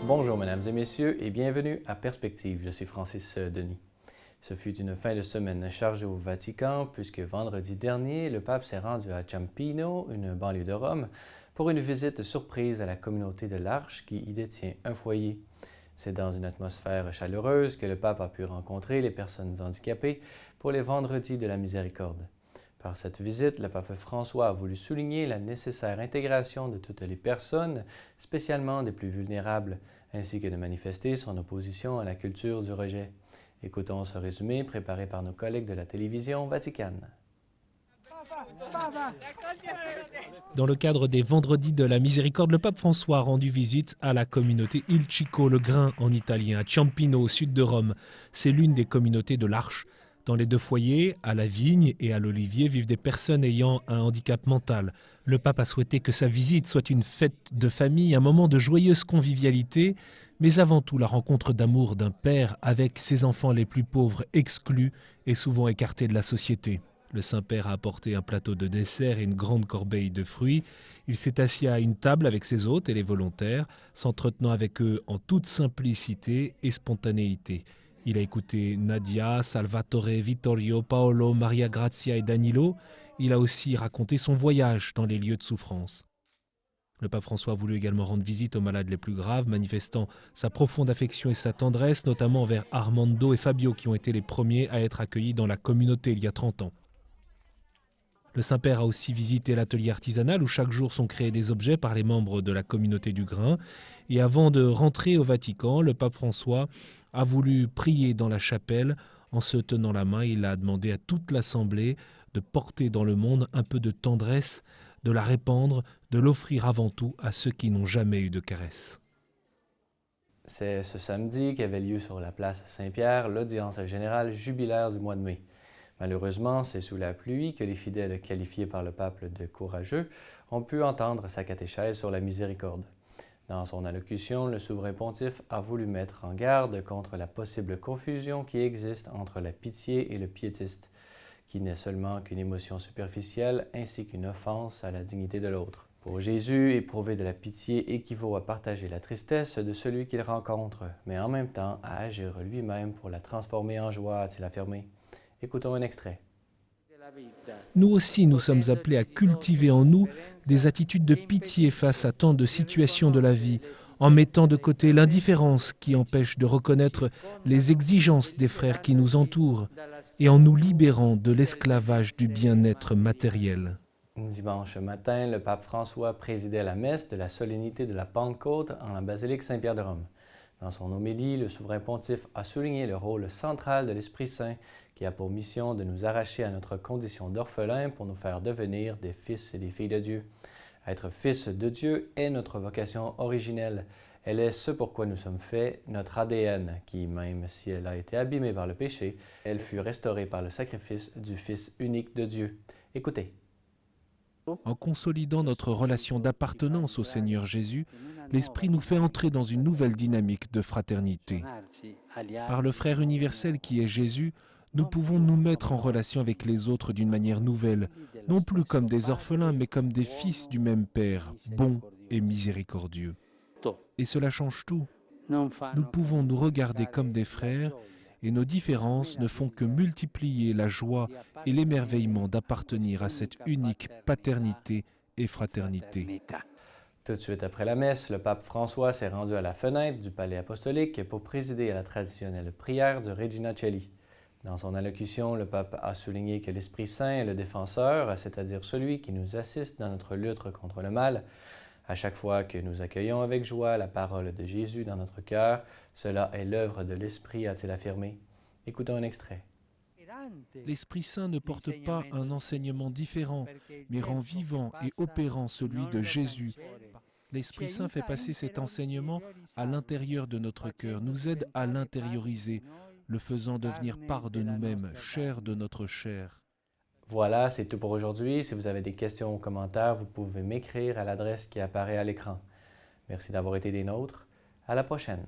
Bonjour mesdames et messieurs et bienvenue à Perspective. Je suis Francis Denis. Ce fut une fin de semaine chargée au Vatican puisque vendredi dernier, le pape s'est rendu à Ciampino, une banlieue de Rome, pour une visite surprise à la communauté de l'Arche qui y détient un foyer. C'est dans une atmosphère chaleureuse que le pape a pu rencontrer les personnes handicapées pour les Vendredis de la Miséricorde. Par cette visite, le pape François a voulu souligner la nécessaire intégration de toutes les personnes, spécialement des plus vulnérables, ainsi que de manifester son opposition à la culture du rejet. Écoutons ce résumé préparé par nos collègues de la télévision Vaticane. Dans le cadre des Vendredis de la Miséricorde, le pape François a rendu visite à la communauté Il Cico, le grain en italien, à Ciampino, au sud de Rome. C'est l'une des communautés de l'Arche. Dans les deux foyers, à la vigne et à l'olivier, vivent des personnes ayant un handicap mental. Le pape a souhaité que sa visite soit une fête de famille, un moment de joyeuse convivialité, mais avant tout la rencontre d'amour d'un père avec ses enfants les plus pauvres, exclus et souvent écartés de la société. Le Saint-Père a apporté un plateau de dessert et une grande corbeille de fruits. Il s'est assis à une table avec ses hôtes et les volontaires, s'entretenant avec eux en toute simplicité et spontanéité. Il a écouté Nadia, Salvatore, Vittorio, Paolo, Maria Grazia et Danilo. Il a aussi raconté son voyage dans les lieux de souffrance. Le pape François a voulu également rendre visite aux malades les plus graves, manifestant sa profonde affection et sa tendresse, notamment envers Armando et Fabio, qui ont été les premiers à être accueillis dans la communauté il y a 30 ans. Le Saint-Père a aussi visité l'atelier artisanal où chaque jour sont créés des objets par les membres de la communauté du grain. Et avant de rentrer au Vatican, le pape François a voulu prier dans la chapelle. En se tenant la main, il a demandé à toute l'Assemblée de porter dans le monde un peu de tendresse, de la répandre, de l'offrir avant tout à ceux qui n'ont jamais eu de caresse. C'est ce samedi qu'avait lieu sur la place Saint-Pierre l'audience générale jubilaire du mois de mai. Malheureusement, c'est sous la pluie que les fidèles qualifiés par le pape de courageux ont pu entendre sa catéchèse sur la miséricorde. Dans son allocution, le souverain pontife a voulu mettre en garde contre la possible confusion qui existe entre la pitié et le piétiste, qui n'est seulement qu'une émotion superficielle ainsi qu'une offense à la dignité de l'autre. Pour Jésus, éprouver de la pitié équivaut à partager la tristesse de celui qu'il rencontre, mais en même temps à agir lui-même pour la transformer en joie, a-t-il affirmé. Écoutons un extrait. Nous aussi, nous sommes appelés à cultiver en nous des attitudes de pitié face à tant de situations de la vie, en mettant de côté l'indifférence qui empêche de reconnaître les exigences des frères qui nous entourent et en nous libérant de l'esclavage du bien-être matériel. Dimanche matin, le pape François présidait la messe de la solennité de la Pentecôte en la basilique Saint-Pierre de Rome. Dans son homélie, le souverain pontife a souligné le rôle central de l'Esprit Saint qui a pour mission de nous arracher à notre condition d'orphelin pour nous faire devenir des fils et des filles de Dieu. Être fils de Dieu est notre vocation originelle. Elle est ce pourquoi nous sommes faits, notre ADN, qui, même si elle a été abîmée par le péché, elle fut restaurée par le sacrifice du Fils unique de Dieu. Écoutez. En consolidant notre relation d'appartenance au Seigneur Jésus, l'Esprit nous fait entrer dans une nouvelle dynamique de fraternité. Par le frère universel qui est Jésus, nous pouvons nous mettre en relation avec les autres d'une manière nouvelle, non plus comme des orphelins, mais comme des fils du même Père, bon et miséricordieux. Et cela change tout. Nous pouvons nous regarder comme des frères, et nos différences ne font que multiplier la joie et l'émerveillement d'appartenir à cette unique paternité et fraternité. Tout de suite après la messe, le pape François s'est rendu à la fenêtre du palais apostolique pour présider à la traditionnelle prière du Regina Coeli. Dans son allocution, le pape a souligné que l'Esprit Saint est le défenseur, c'est-à-dire celui qui nous assiste dans notre lutte contre le mal. À chaque fois que nous accueillons avec joie la parole de Jésus dans notre cœur, cela est l'œuvre de l'Esprit, a-t-il affirmé. Écoutons un extrait. L'Esprit Saint ne porte pas un enseignement différent, mais rend vivant et opérant celui de Jésus. L'Esprit Saint fait passer cet enseignement à l'intérieur de notre cœur, nous aide à l'intérioriser, le faisant devenir part de nous-mêmes, chair de notre chair. Voilà, c'est tout pour aujourd'hui. Si vous avez des questions ou commentaires, vous pouvez m'écrire à l'adresse qui apparaît à l'écran. Merci d'avoir été des nôtres. À la prochaine.